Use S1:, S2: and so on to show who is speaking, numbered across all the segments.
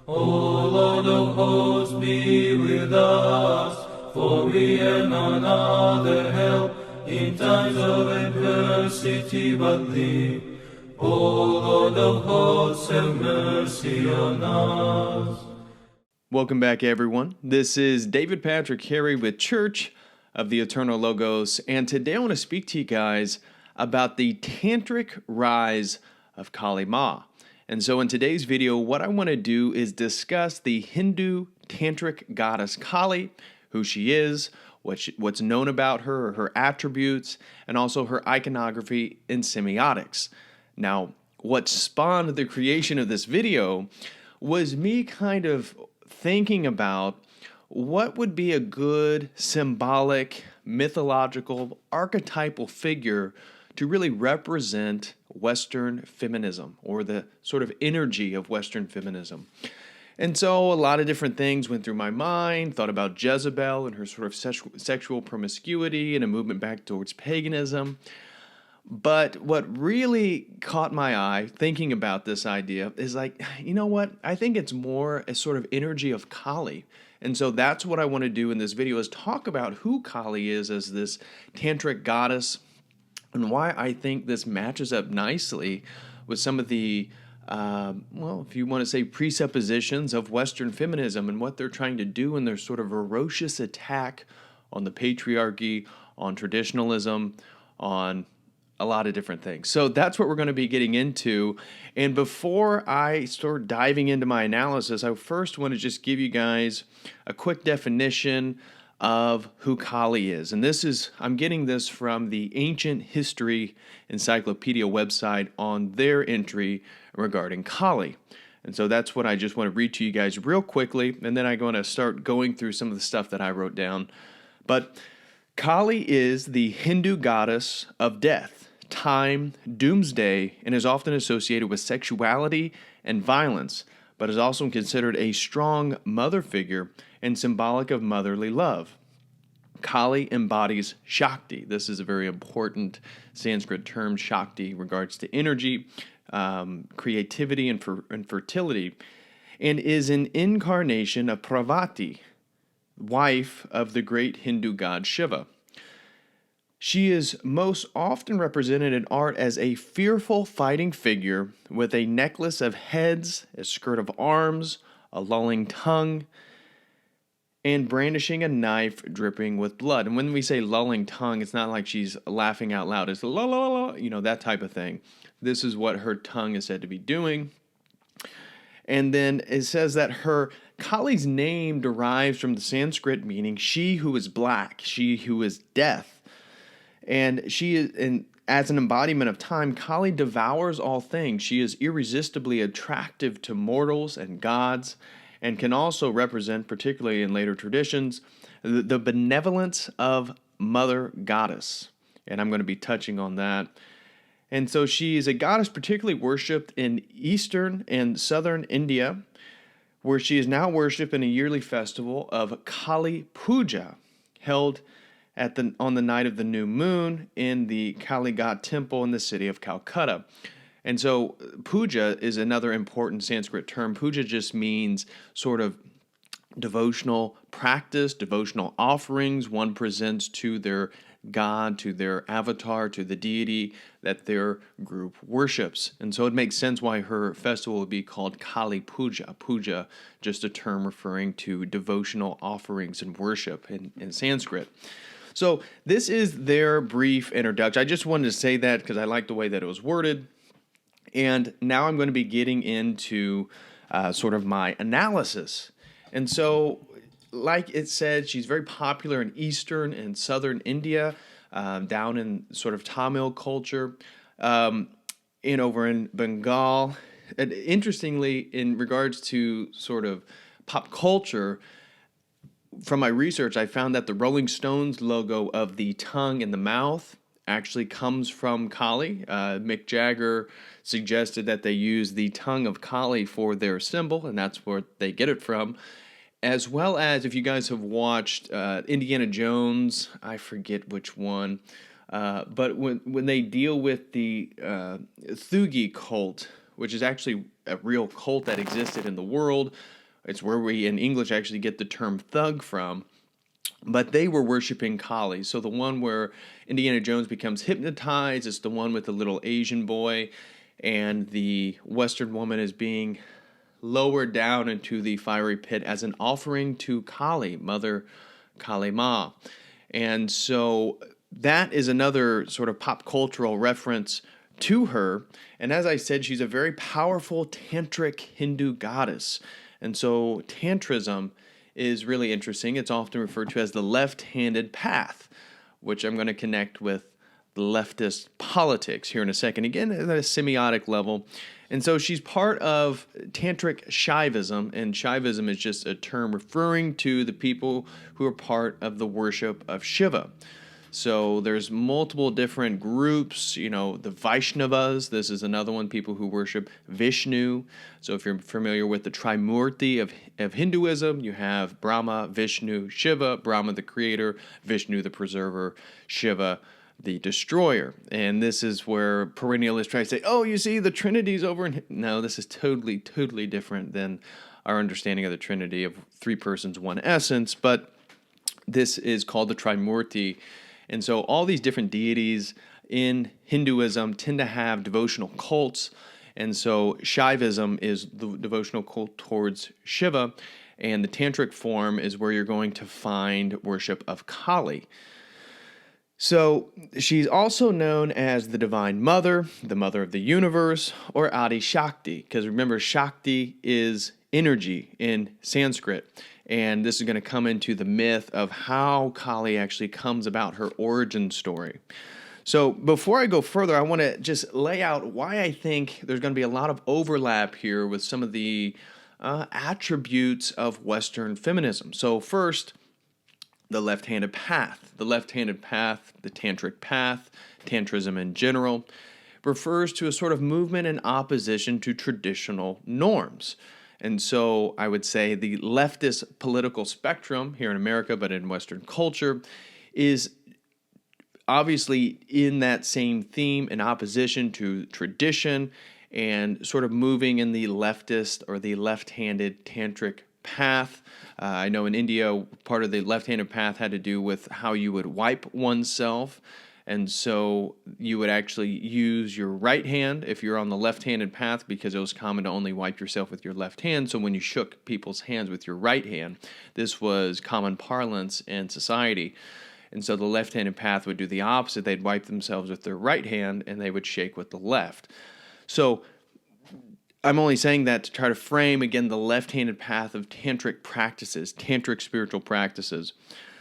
S1: O Lord of hosts, be with us, for we have none other help in times of adversity but Thee. O Lord of hosts, have mercy on us.
S2: Welcome back, everyone. This is David Patrick Harry with Church of the Eternal Logos, and today I want to speak to you guys about the Tantric rise of Kali Ma. And so in today's video, what I want to do is discuss the Hindu Tantric goddess Kali, who she is, what's known about her, her attributes, and also her iconography and semiotics. Now, what spawned the creation of this video was me kind of thinking about what would be a good symbolic, mythological, archetypal figure to really represent Western feminism, or the sort of energy of Western feminism. And so a lot of different things went through my mind, thought about Jezebel and her sort of sexual promiscuity and a movement back towards paganism. But what really caught my eye thinking about this idea is like, you know what? I think it's more a sort of energy of Kali. And so that's what I want to do in this video, is talk about who Kali is as this tantric goddess and why I think this matches up nicely with some of the, well, if you want to say presuppositions of Western feminism and what they're trying to do in their sort of ferocious attack on the patriarchy, on traditionalism, on a lot of different things. So that's what we're going to be getting into. And before I start diving into my analysis, I first want to just give you guys a quick definition of who Kali is. And this is, I'm getting this from the Ancient History Encyclopedia website on their entry regarding Kali. And so that's what I just want to read to you guys real quickly. And then I'm going to start going through some of the stuff that I wrote down. But Kali is the Hindu goddess of death, time, doomsday, and is often associated with sexuality and violence, but is also considered a strong mother figure and symbolic of motherly love. Kali embodies Shakti. This is a very important Sanskrit term, Shakti, in regards to energy, creativity, and fertility, and is an incarnation of Parvati, wife of the great Hindu god Shiva. She is most often represented in art as a fearful fighting figure with a necklace of heads, a skirt of arms, a lolling tongue, and brandishing a knife dripping with blood. And when we say lolling tongue, it's not like she's laughing out loud. It's la la la, you know, that type of thing. This is what her tongue is said to be doing. And then it says that her Kali's name derives from the Sanskrit meaning she who is black, she who is death. And she is, and as an embodiment of time, Kali devours all things. She is irresistibly attractive to mortals and gods, and can also represent, particularly in later traditions, the benevolence of Mother Goddess. And I'm going to be touching on that. And so she is a goddess particularly worshipped in eastern and southern India, where she is now worshipped in a yearly festival of Kali Puja, held on the night of the new moon in the Kali Ghat temple in the city of Calcutta. And so puja is another important Sanskrit term. Puja just means sort of devotional practice, devotional offerings one presents to their god, to their avatar, to the deity that their group worships. And so it makes sense why her festival would be called Kali Puja. Puja, just a term referring to devotional offerings and worship in Sanskrit. So this is their brief introduction. I just wanted to say that because I like the way that it was worded. And now I'm going to be getting into sort of my analysis. And so, like it said, she's very popular in eastern and southern India, down in sort of Tamil culture, and over in Bengal. And interestingly, in regards to sort of pop culture, from my research, I found that the Rolling Stones logo of the tongue and the mouth actually comes from Kali. Mick Jagger suggested that they use the tongue of Kali for their symbol, and that's where they get it from. As well as, if you guys have watched Indiana Jones, I forget which one, but when they deal with the Thugi cult, which is actually a real cult that existed in the world. It's where we in English actually get the term thug from. But they were worshiping Kali. So the one where Indiana Jones becomes hypnotized is the one with the little Asian boy, and the Western woman is being lowered down into the fiery pit as an offering to Kali, Mother Kali Ma. And so that is another sort of pop cultural reference to her. And as I said, she's a very powerful tantric Hindu goddess. And so Tantrism is really interesting. It's often referred to as the left-handed path, which I'm going to connect with leftist politics here in a second, again at a semiotic level. And so she's part of Tantric Shaivism, and Shaivism is just a term referring to the people who are part of the worship of Shiva. So there's multiple different groups, the Vaishnavas. This is another one, people who worship Vishnu. So if you're familiar with the Trimurti of Hinduism, you have Brahma, Vishnu, Shiva, Brahma the creator, Vishnu the preserver, Shiva the destroyer. And this is where perennialists try to say, oh, you see, the Trinity's over in... No, this is totally, totally different than our understanding of the Trinity of three persons, one essence. But this is called the Trimurti. And so all these different deities in Hinduism tend to have devotional cults. And so Shaivism is the devotional cult towards Shiva. And the Tantric form is where you're going to find worship of Kali. So she's also known as the Divine Mother, the Mother of the Universe, or Adi Shakti. Because remember, Shakti is energy in Sanskrit. And this is going to come into the myth of how Kali actually comes about, her origin story. So before I go further, I want to just lay out why I think there's going to be a lot of overlap here with some of the attributes of Western feminism. So first, the left-handed path. The left-handed path, the Tantric path, Tantrism in general, refers to a sort of movement in opposition to traditional norms. And so I would say the leftist political spectrum here in America, but in Western culture, is obviously in that same theme, in opposition to tradition and sort of moving in the leftist or the left-handed tantric path. I know in India, part of the left-handed path had to do with how you would wipe oneself. And so you would actually use your right hand if you're on the left-handed path, because it was common to only wipe yourself with your left hand. So when you shook people's hands with your right hand, this was common parlance in society. And so the left-handed path would do the opposite. They'd wipe themselves with their right hand and they would shake with the left. So I'm only saying that to try to frame, again, the left-handed path of tantric practices, tantric spiritual practices.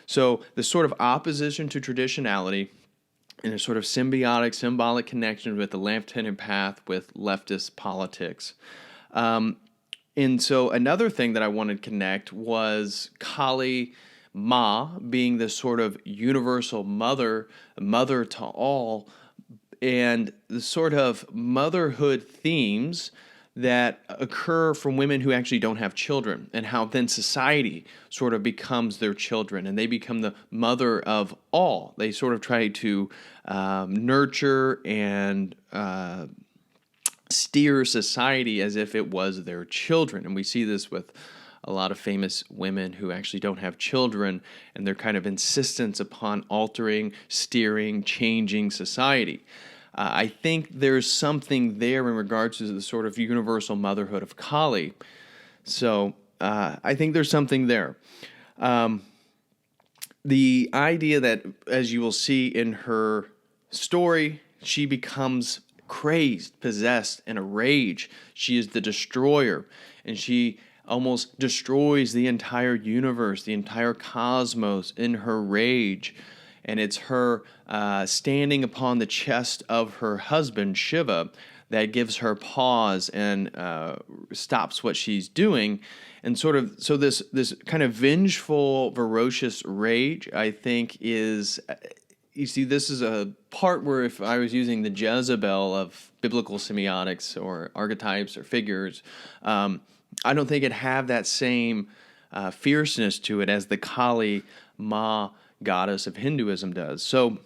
S2: So the sort of opposition to traditionality and a sort of symbiotic, symbolic connection with the left-handed path with leftist politics. And so another thing that I wanted to connect was Kali Ma being this sort of universal mother to all, and the sort of motherhood themes that occur from women who actually don't have children, and how then society sort of becomes their children, and they become the mother of all. They sort of try to nurture and steer society as if it was their children. And we see this with a lot of famous women who actually don't have children, and their kind of insistence upon altering, steering, changing society. I think there's something there in regards to the sort of universal motherhood of Kali. So I think there's something there. The idea that, as you will see in her story, she becomes crazed, possessed, in a rage. She is the destroyer, and she almost destroys the entire universe, the entire cosmos in her rage. And it's her standing upon the chest of her husband, Shiva, that gives her pause and stops what she's doing. And sort of, so this kind of vengeful, ferocious rage, I think, is, you see, this is a part where if I was using the Jezebel of biblical semiotics or archetypes or figures, I don't think it'd have that same fierceness to it as the Kali Ma goddess of Hinduism does. So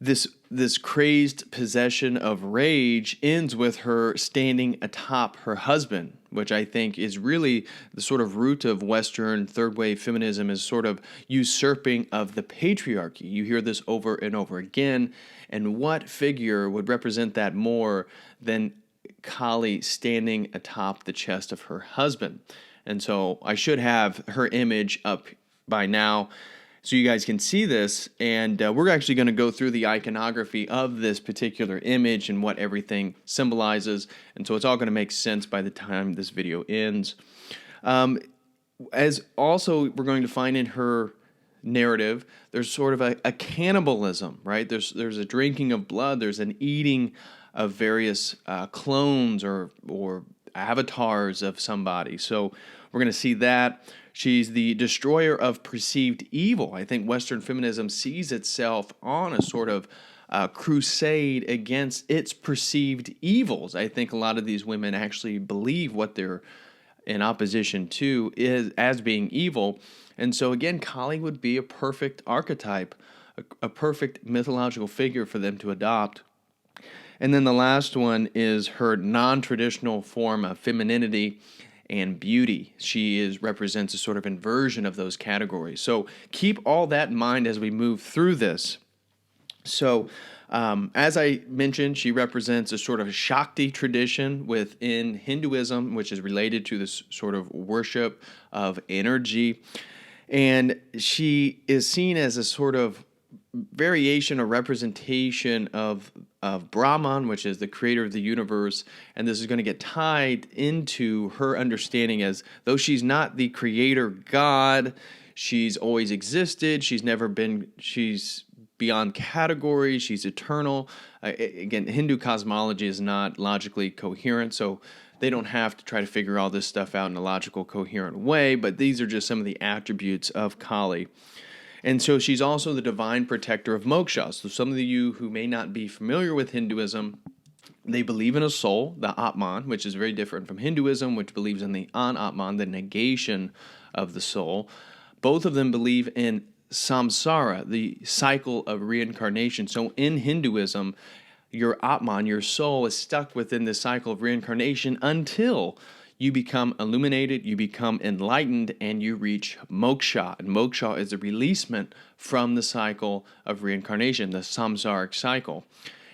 S2: this this crazed possession of rage ends with her standing atop her husband, which I think is really the sort of root of Western third wave feminism, is sort of usurping of the patriarchy. You hear this over and over again. And what figure would represent that more than Kali standing atop the chest of her husband? And so I should have her image up by now, so you guys can see this, and we're actually going to go through the iconography of this particular image and what everything symbolizes, and so it's all going to make sense by the time this video ends. As also we're going to find in her narrative, there's sort of a cannibalism, right? There's a drinking of blood, there's an eating of various clones or avatars of somebody. So we're going to see that. She's the destroyer of perceived evil. I think Western feminism sees itself on a sort of crusade against its perceived evils. I think a lot of these women actually believe what they're in opposition to is as being evil. And so again, Kali would be a perfect archetype, a perfect mythological figure for them to adopt. And then the last one is her non-traditional form of femininity and beauty. She represents a sort of inversion of those categories. So keep all that in mind as we move through this. So as I mentioned, she represents a sort of Shakti tradition within Hinduism, which is related to this sort of worship of energy. And she is seen as a sort of variation or representation of Brahman, which is the creator of the universe, and this is going to get tied into her understanding as though she's not the creator God, she's always existed, she's beyond categories, she's eternal. Again, Hindu cosmology is not logically coherent, so they don't have to try to figure all this stuff out in a logical, coherent way, but these are just some of the attributes of Kali. And so she's also the divine protector of moksha. So some of you who may not be familiar with Hinduism, they believe in a soul, the Atman, which is very different from Hinduism, which believes in the Anatman, the negation of the soul. Both of them believe in samsara, the cycle of reincarnation. So in Hinduism, your Atman, your soul, is stuck within this cycle of reincarnation until you become illuminated, you become enlightened, and you reach moksha. And moksha is a releasement from the cycle of reincarnation, the samsaric cycle.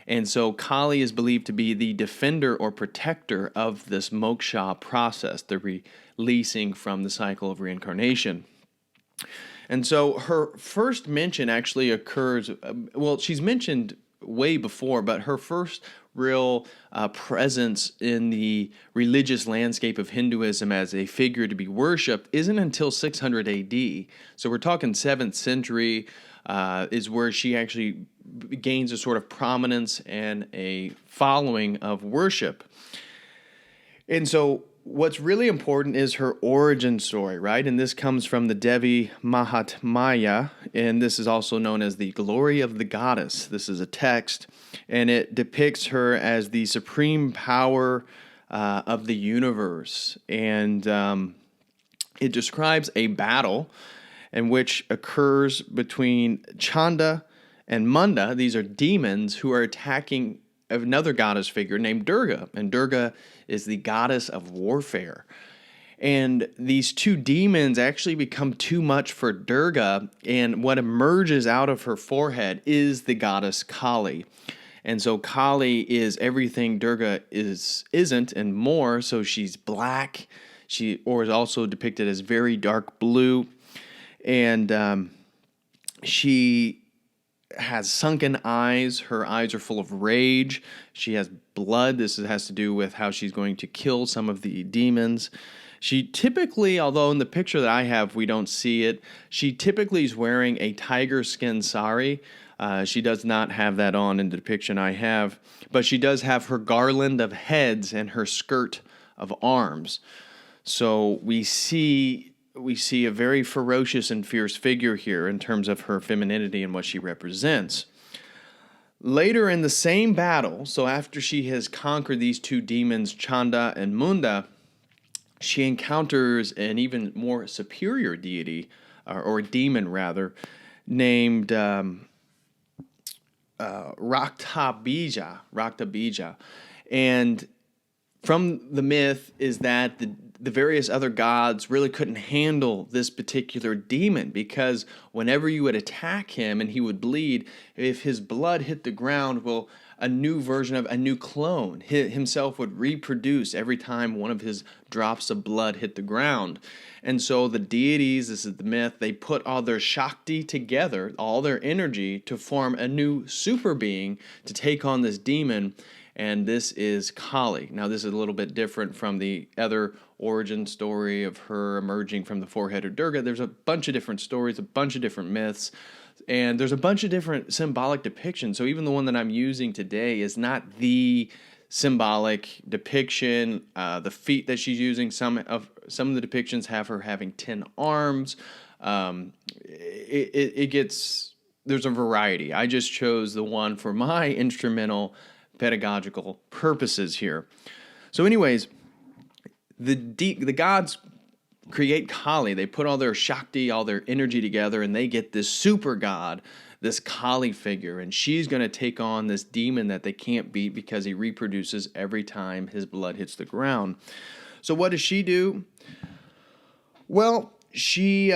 S2: And so Kali is believed to be the defender or protector of this moksha process, the releasing from the cycle of reincarnation. And so her first mention actually occurs, she's mentioned way before, but her first real presence in the religious landscape of Hinduism as a figure to be worshipped isn't until 600 AD. So we're talking 7th century is where she actually gains a sort of prominence and a following of worship. And so what's really important is her origin story, right? And this comes from the Devi Mahatmya, and this is also known as the Glory of the Goddess. This is a text, and it depicts her as the supreme power of the universe. And it describes a battle in which occurs between Chanda and Munda. These are demons who are attacking another goddess figure named Durga, and Durga is the goddess of warfare. And these two demons actually become too much for Durga, and what emerges out of her forehead is the goddess Kali. And so Kali is everything Durga isn't and more. So she's black, or is also depicted as very dark blue, and she has sunken eyes. Her eyes are full of rage. She has blood. This has to do with how she's going to kill some of the demons. She typically, although in the picture that I have, we don't see it, she typically is wearing a tiger skin sari. She does not have that on in the depiction I have, but she does have her garland of heads and her skirt of arms. So we see a very ferocious and fierce figure here in terms of her femininity and what she represents. Later in the same battle, so after she has conquered these two demons, Chanda and Munda, she encounters an even more superior deity, or demon rather, named Rakta Bija. And from the myth is that the various other gods really couldn't handle this particular demon, because whenever you would attack him and he would bleed, if his blood hit the ground, well, a new version of a new clone himself would reproduce every time one of his drops of blood hit the ground. And so the deities, this is the myth, they put all their Shakti together, all their energy, to form a new super being to take on this demon. And this is Kali. Now, this is a little bit different from the other origin story of her emerging from the four-headed Durga. There's a bunch of different stories, a bunch of different myths, and there's a bunch of different symbolic depictions. So even the one that I'm using today is not the symbolic depiction. The feet that she's using, some of the depictions have her having 10 arms. There's a variety. I just chose the one for my instrumental pedagogical purposes here. So anyways, the gods create Kali. They put all their Shakti, all their energy together, and they get this super god, this Kali figure, and she's going to take on this demon that they can't beat because he reproduces every time his blood hits the ground. So what does she do? Well, she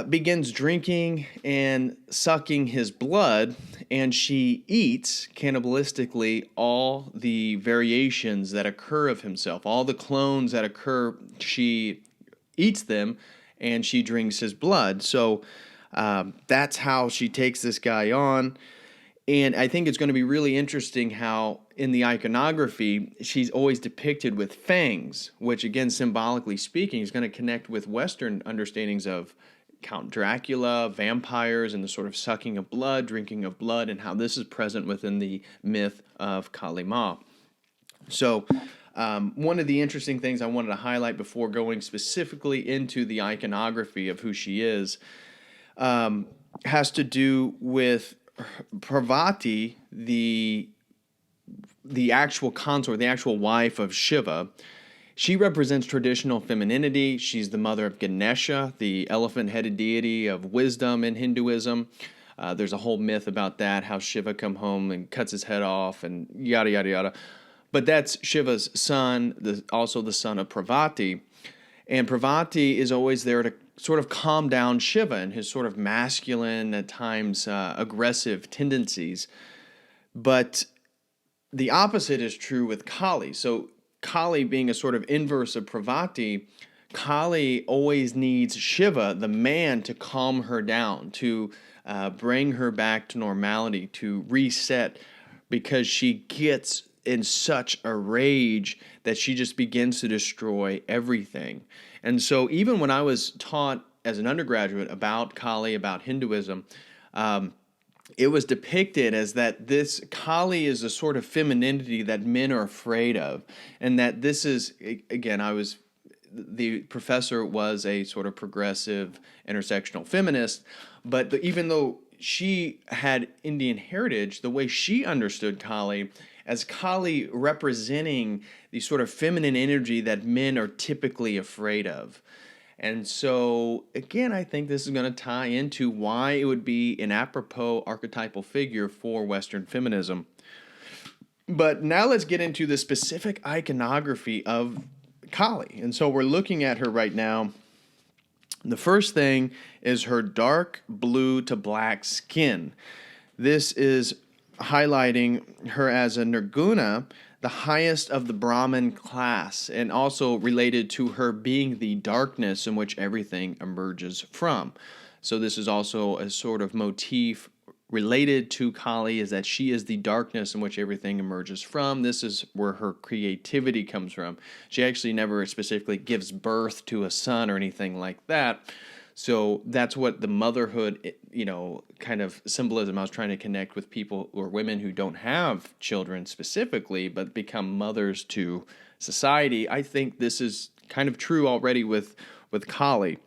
S2: begins drinking and sucking his blood, and she eats cannibalistically all the variations that occur of himself, all the clones that occur. She eats them, and she drinks his blood. So that's how she takes this guy on. And I think it's going to be really interesting how in the iconography, she's always depicted with fangs, which again, symbolically speaking, is going to connect with Western understandings of Count Dracula, vampires, and the sort of sucking of blood, drinking of blood, and how this is present within the myth of Kali Ma. So one of the interesting things I wanted to highlight before going specifically into the iconography of who she is has to do with Parvati, the actual consort, the actual wife of Shiva. She represents traditional femininity. She's the mother of Ganesha, the elephant-headed deity of wisdom in Hinduism. There's a whole myth about that, how Shiva come home and cuts his head off and yada, yada, yada. But that's Shiva's son, also the son of Parvati. And Parvati is always there to sort of calm down Shiva and his sort of masculine, at times aggressive tendencies. But the opposite is true with Kali. So Kali, being a sort of inverse of Parvati, Kali always needs Shiva, the man, to calm her down, to bring her back to normality, to reset, because she gets in such a rage that she just begins to destroy everything. And so even when I was taught as an undergraduate about Kali, about Hinduism, it was depicted as that this Kali is a sort of femininity that men are afraid of. And that this is, again, the professor was a sort of progressive intersectional feminist, but even though she had Indian heritage, the way she understood Kali as Kali representing the sort of feminine energy that men are typically afraid of. And so, again, I think this is going to tie into why it would be an apropos archetypal figure for Western feminism. But now let's get into the specific iconography of Kali. And so we're looking at her right now. The first thing is her dark blue to black skin. This is highlighting her as a Nirguna, the highest of the Brahmin class, and also related to her being the darkness in which everything emerges from. So this is also a sort of motif related to Kali, is that she is the darkness in which everything emerges from. This is where her creativity comes from. She actually never specifically gives birth to a son or anything like that. So that's what the motherhood, kind of symbolism I was trying to connect with people or women who don't have children specifically, but become mothers to society. I think this is kind of true already with Kali.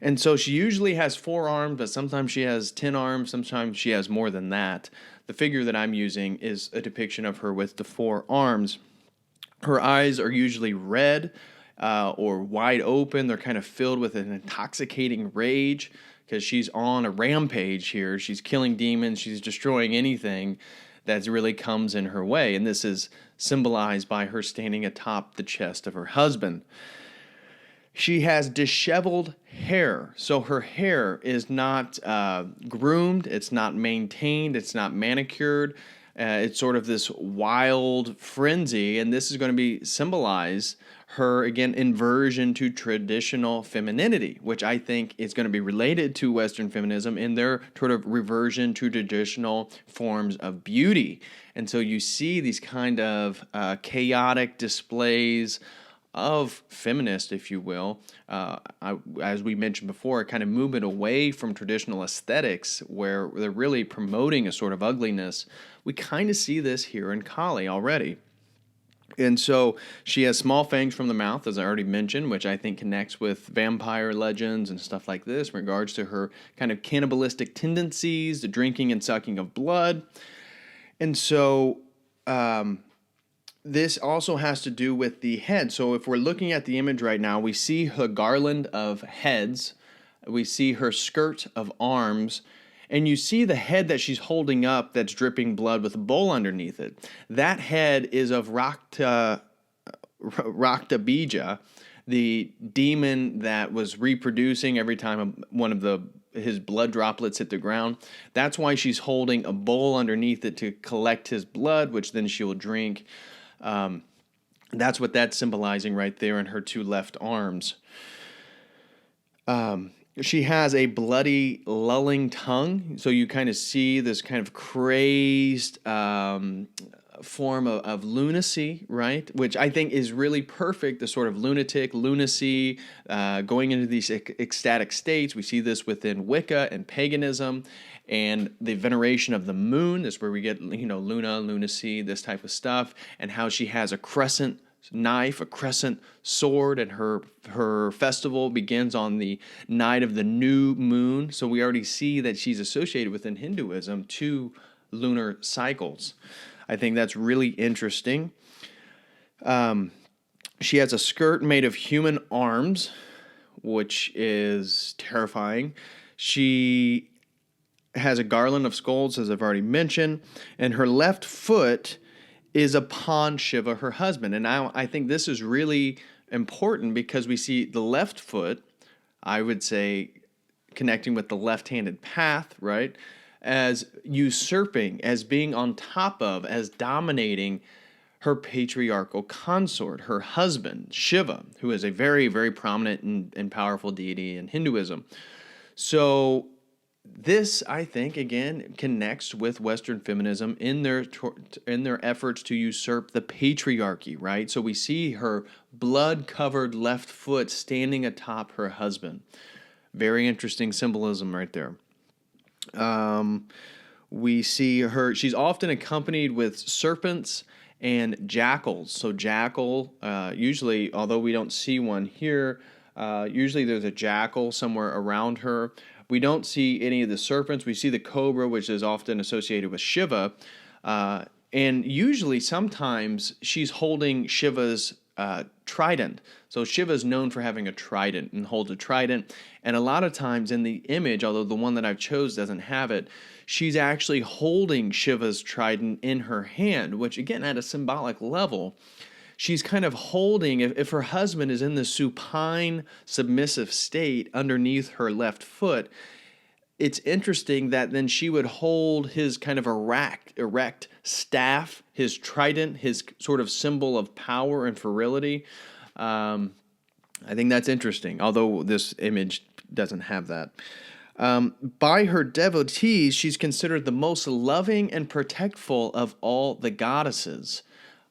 S2: And so she usually has 4 arms, but sometimes she has 10 arms. Sometimes she has more than that. The figure that I'm using is a depiction of her with the 4 arms. Her eyes are usually red, or wide open. They're kind of filled with an intoxicating rage because she's on a rampage here. She's killing demons. She's destroying anything that really comes in her way. And this is symbolized by her standing atop the chest of her husband. She has disheveled hair. So her hair is not groomed, it's not maintained, it's not manicured. It's sort of this wild frenzy, and this is going to be symbolize her, again, inversion to traditional femininity, which I think is going to be related to Western feminism in their sort of reversion to traditional forms of beauty. And so you see these kind of chaotic displays of feminist, if you will, as we mentioned before, kind of movement away from traditional aesthetics where they're really promoting a sort of ugliness. We kind of see this here in Kali already. And so she has small fangs from the mouth, as I already mentioned, which I think connects with vampire legends and stuff like this in regards to her kind of cannibalistic tendencies, the drinking and sucking of blood. And so this also has to do with the head. So if we're looking at the image right now, we see her garland of heads, we see her skirt of arms, and you see the head that she's holding up that's dripping blood with a bowl underneath it. That head is of Rakta Bija, the demon that was reproducing every time one of his blood droplets hit the ground. That's why she's holding a bowl underneath it to collect his blood, which then she will drink. That's what that's symbolizing right there in her two left arms. She has a bloody, lulling tongue, so you kind of see this kind of crazed form of lunacy, right? Which I think is really perfect, the sort of lunacy, going into these ecstatic states. We see this within Wicca and paganism, and the veneration of the moon. This is where we get, Luna, lunacy, this type of stuff, and how she has a crescent knife, a crescent sword, and her festival begins on the night of the new moon. So we already see that she's associated within Hinduism to lunar cycles. I think that's really interesting. She has a skirt made of human arms, which is terrifying. She has a garland of skulls, as I've already mentioned, and her left foot is upon Shiva, her husband. And I think this is really important because we see the left foot, I would say, connecting with the left-handed path, right, as usurping, as being on top of, as dominating her patriarchal consort, her husband, Shiva, who is a very, very prominent and powerful deity in Hinduism. So this, I think, again, connects with Western feminism in their efforts to usurp the patriarchy, right? So we see her blood-covered left foot standing atop her husband. Very interesting symbolism right there. We see her, she's often accompanied with serpents and jackals. So jackal, usually, although we don't see one here, usually there's a jackal somewhere around her. We don't see any of the serpents. We see the cobra, which is often associated with Shiva. And usually, sometimes, she's holding Shiva's trident. So Shiva is known for having a trident and holds a trident. And a lot of times in the image, although the one that I've chose doesn't have it, she's actually holding Shiva's trident in her hand, which, again, at a symbolic level, she's kind of holding, if her husband is in the supine, submissive state underneath her left foot, it's interesting that then she would hold his kind of erect staff, his trident, his sort of symbol of power and virility. I think that's interesting, although this image doesn't have that. By her devotees, she's considered the most loving and protectful of all the goddesses.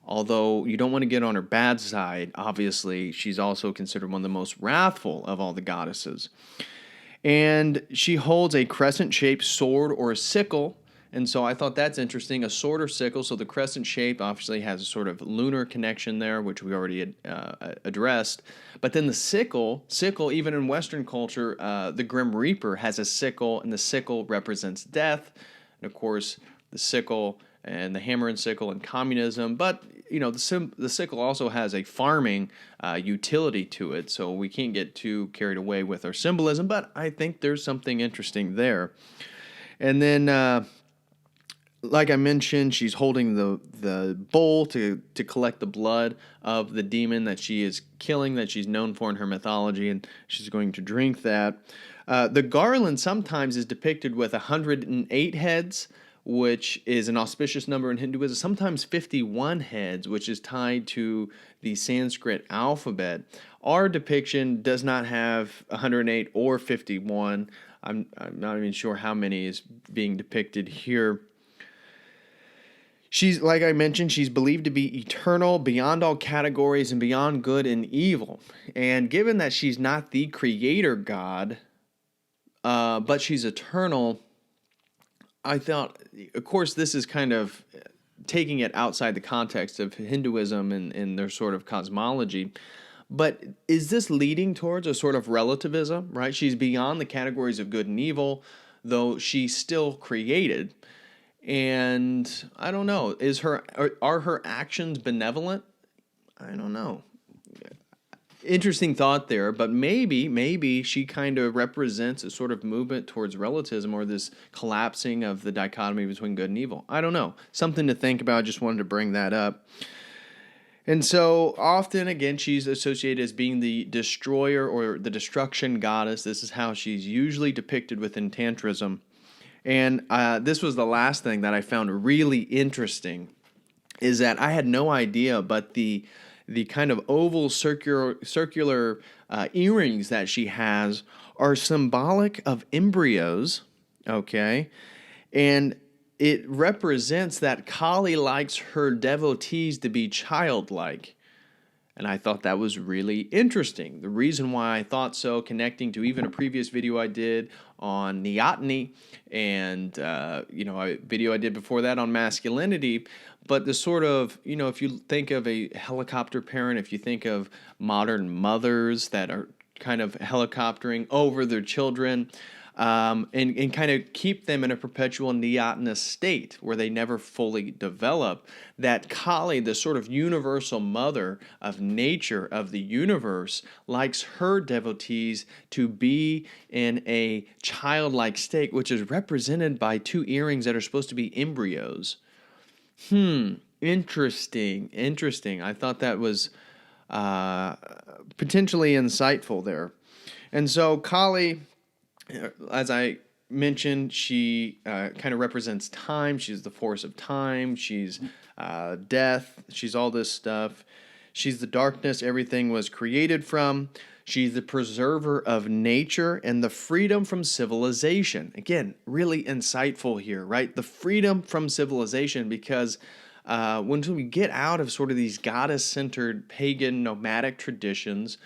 S2: Although you don't want to get on her bad side, obviously, she's also considered one of the most wrathful of all the goddesses. And she holds a crescent-shaped sword or a sickle. And so I thought that's interesting, a sword or sickle. So the crescent shape obviously has a sort of lunar connection there, which we already had addressed. But then the sickle, even in Western culture, the Grim Reaper has a sickle, and the sickle represents death. And of course, the sickle and the hammer and sickle in communism. But, the sickle also has a farming utility to it, so we can't get too carried away with our symbolism, but I think there's something interesting there. And then like I mentioned, she's holding the bowl to collect the blood of the demon that she is killing, that she's known for in her mythology, and she's going to drink that. The garland sometimes is depicted with 108 heads, which is an auspicious number in Hinduism, sometimes 51 heads, which is tied to the Sanskrit alphabet. Our depiction does not have 108 or 51. I'm not even sure how many is being depicted here. She's, like I mentioned, she's believed to be eternal, beyond all categories, and beyond good and evil. And given that she's not the creator god, but she's eternal, I thought, of course, this is kind of taking it outside the context of Hinduism and their sort of cosmology. But is this leading towards a sort of relativism, right? She's beyond the categories of good and evil, though she's still created. And I don't know, are her actions benevolent? I don't know. Interesting thought there, but maybe she kind of represents a sort of movement towards relativism, or this collapsing of the dichotomy between good and evil. I don't know. Something to think about. Just wanted to bring that up. And so often, again, she's associated as being the destroyer or the destruction goddess. This is how she's usually depicted within Tantrism. And this was the last thing that I found really interesting, is that I had no idea, but the kind of oval circular earrings that she has are symbolic of embryos, okay? And it represents that Kali likes her devotees to be childlike. And I thought that was really interesting. The reason why I thought so, connecting to even a previous video I did on neoteny and, a video I did before that on masculinity. But the sort of, if you think of a helicopter parent, if you think of modern mothers that are kind of helicoptering over their children, and kind of keep them in a perpetual neotenous state where they never fully develop. That Kali, the sort of universal mother of nature, of the universe, likes her devotees to be in a childlike state, which is represented by two earrings that are supposed to be embryos. Interesting. I thought that was potentially insightful there. And so Kali, as I mentioned, she kind of represents time. She's the force of time. She's death. She's all this stuff. She's the darkness everything was created from. She's the preserver of nature and the freedom from civilization. Again, really insightful here, right? The freedom from civilization, because when we get out of sort of these goddess-centered pagan nomadic traditions,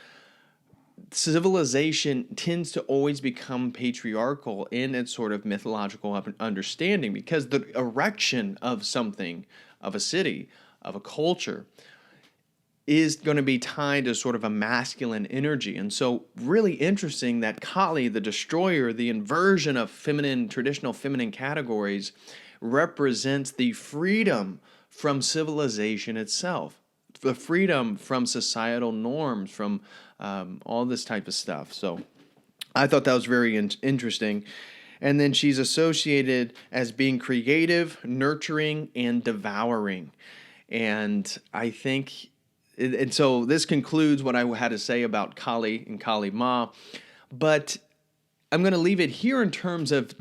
S2: civilization tends to always become patriarchal in its sort of mythological understanding, because the erection of something, of a city, of a culture, is going to be tied to sort of a masculine energy. And so really interesting that Kali, the destroyer, the inversion of traditional feminine categories, represents the freedom from civilization itself, the freedom from societal norms, from all this type of stuff. So I thought that was very interesting. And then she's associated as being creative, nurturing, and devouring. And I think, and so this concludes what I had to say about Kali and Kali Ma. But I'm going to leave it here in terms of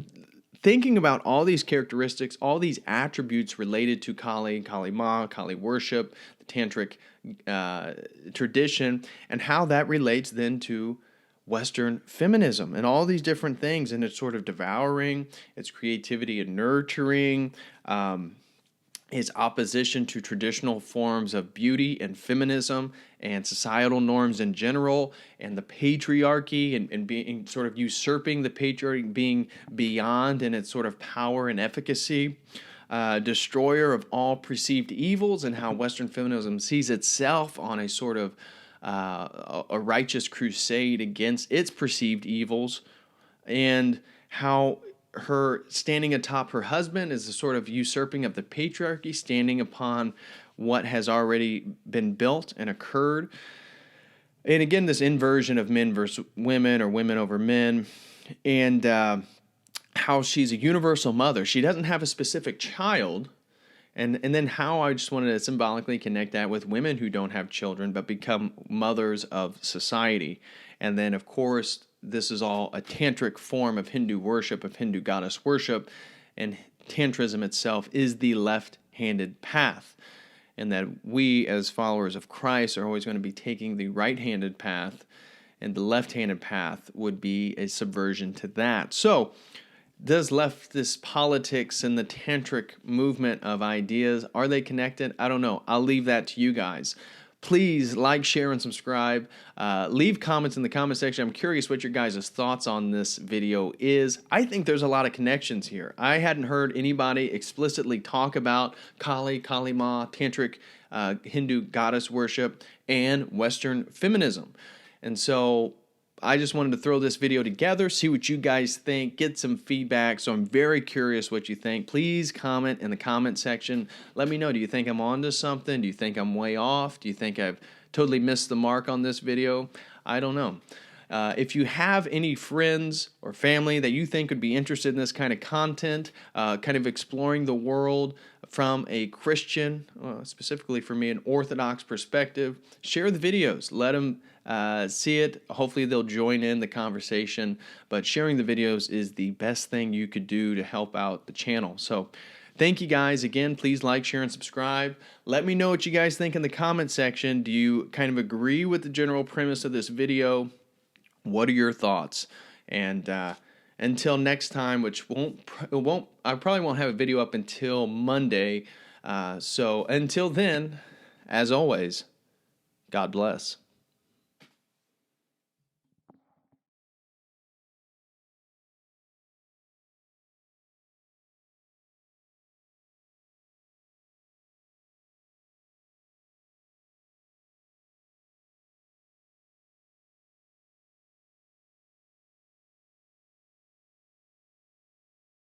S2: thinking about all these characteristics, all these attributes related to Kali, Kali Ma, Kali worship, the Tantric tradition, and how that relates then to Western feminism and all these different things, and its sort of devouring, its creativity and nurturing, its opposition to traditional forms of beauty and feminism and societal norms in general, and the patriarchy and being sort of usurping the patriarchy, being beyond in its sort of power and efficacy, destroyer of all perceived evils, and how Western feminism sees itself on a sort of a righteous crusade against its perceived evils, and how her standing atop her husband is a sort of usurping of the patriarchy, standing upon what has already been built and occurred. And again, this inversion of men versus women, or women over men. And how she's a universal mother. She doesn't have a specific child. And then how I just wanted to symbolically connect that with women who don't have children but become mothers of society. And then, of course, this is all a tantric form of Hindu worship, of Hindu goddess worship. And Tantrism itself is the left-handed path. And that we, as followers of Christ, are always going to be taking the right-handed path. And the left-handed path would be a subversion to that. So, does leftist politics and the tantric movement of ideas, are they connected? I don't know. I'll leave that to you guys. Please like, share, and subscribe. Leave comments in the comment section. I'm curious what your guys' thoughts on this video is. I think there's a lot of connections here. I hadn't heard anybody explicitly talk about Kali, Kali Ma, tantric Hindu goddess worship, and Western feminism. And so I just wanted to throw this video together, see what you guys think, get some feedback. So I'm very curious what you think. Please comment in the comment section. Let me know, do you think I'm onto something? Do you think I'm way off? Do you think I've totally missed the mark on this video? I don't know. If you have any friends or family that you think would be interested in this kind of content, kind of exploring the world from a Christian, specifically for me, an Orthodox perspective, share the videos. Let them see it. Hopefully they'll join in the conversation. But sharing the videos is the best thing you could do to help out the channel. So thank you guys. Again, please like, share, and subscribe. Let me know what you guys think in the comment section. Do you kind of agree with the general premise of this video? What are your thoughts? And until next time, which I probably won't have a video up until Monday. So until then, as always, God bless.